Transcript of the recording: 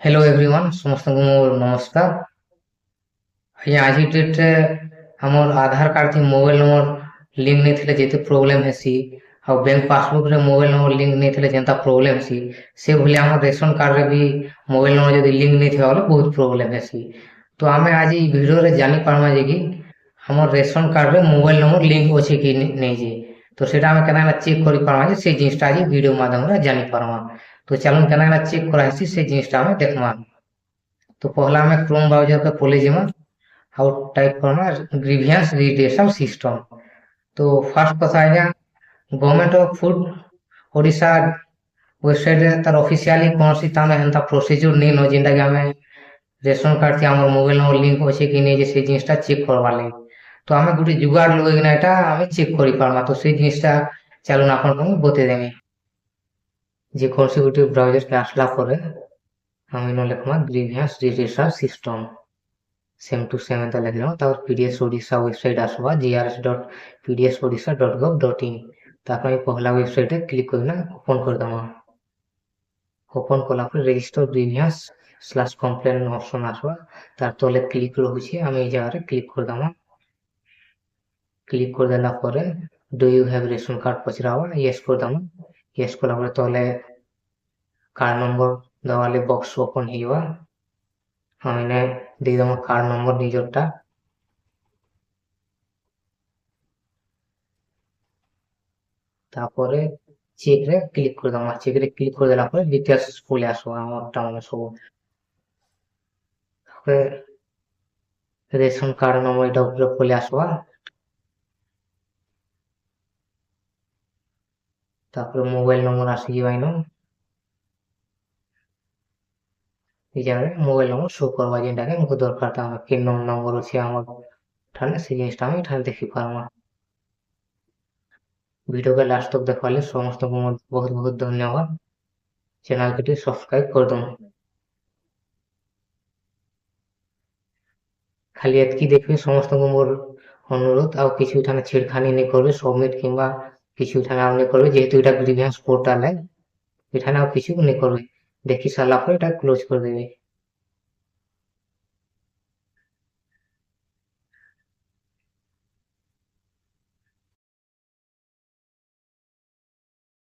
Hello everyone समस्त को मोर नमस्कार। ये आज ही डेट रे हमर आधार कार्ड थी मोबाइल नंबर लिंक नहीं थे जेते प्रोब्लेम है सी और बैंक पासबुक रे मोबाइल नंबर लिंक नहीं थे जेंता प्रोब्लेम सी से भले हमर रेशन कार्ड रे भी मोबाइल नंबर जदी लिंक नहीं थे वाले बहुत प्रोब्लेम है सी। तो आमे आज ई वीडियो रे जानि पारमा जे कि हमर रेशन कार्ड रे मोबाइल नंबर लिंक होचे कि नहीं जे। तो सेटा आमे केना चेक करि पारमा जे से जिनिसटा आज वीडियो माध्यम रे जानि पारमा। तो चलो केना चेक करा है से जिनिसटा आमे देखमा। तो पहला हमें क्रोम ब्राउजर पे खोले जिमा और टाइप करना ग्रीवियंस रिटेशन सिस्टम। तो फर्स्ट कथा है government of food Odisha website तार ऑफिशियली कौन सी तामे हेंता प्रोसीजर नहीं नो जिंदा कि हमें रेशन कार्ड थी हमर मोबाइल नंबर लिंक होचे कि नहीं जे से जिनिसटा चेक करवा ले। तो हमें गुटे जुगाड़ लगे ना एटा हमें चेक करि पारमा। तो से जिनिसटा चलो ना आपन को बते देमी जे कौन सी गुटे ब्राउजर के आसला परे हम इनो लिखमा ग्रीवियंस रिटेशन सिस्टम सेम टू सेम एंता लिखलो तापर पीडीएस ओडिशा वेबसाइट आसवा grs.pdsodisha.gov.in तापर पहला वेबसाइट है क्लिक करना ओपन कर दमा। ओपन कला पर register grievance slash complain option आसवा तार तले क्लिक रहुछि हम ए जगह रे क्लिक कर दमा। क्लिक कर देला परे do you have ration card पचरावा यस कर दमा। यस कला पर तले कार्ड नंबर दवाले बॉक्स ओपन हिवा हम इने दे दमा कार्ड नंबर निजरटा तापरे चेक रे क्लिक कर दमा। चेक रे क्लिक कर देला पर डिटेल्स पले आसवा हमरटा माने सब रेशन कार्ड नंबर एटा ऊपर पले आसवा तापर मोबाइल नंबर आसी जिवाइनो ए जगह मोबाइल नंबर शो करवा जेंटा के हमको दरकार था कि नंबर अछि हमर ठाने से जिनिसटा हम ठाने देखि पारमा। वीडियो के लास्ट तक देखवाले समस्त को बहुत बहुत धन्यवाद। चैनल के सब्सक्राइब कर दो। खाली एतकी देखबे समस्त को मोर अनुरोध आ किछु ठाने छेड़खानी नहीं करबे सबमिट किंबा किछु ठाने आ नहीं करबे जेहेतु एटा ग्रीवियंस पोर्टल है एठाने आ किछु नहीं करबे देखि साला पर एटा क्लोज कर देबे।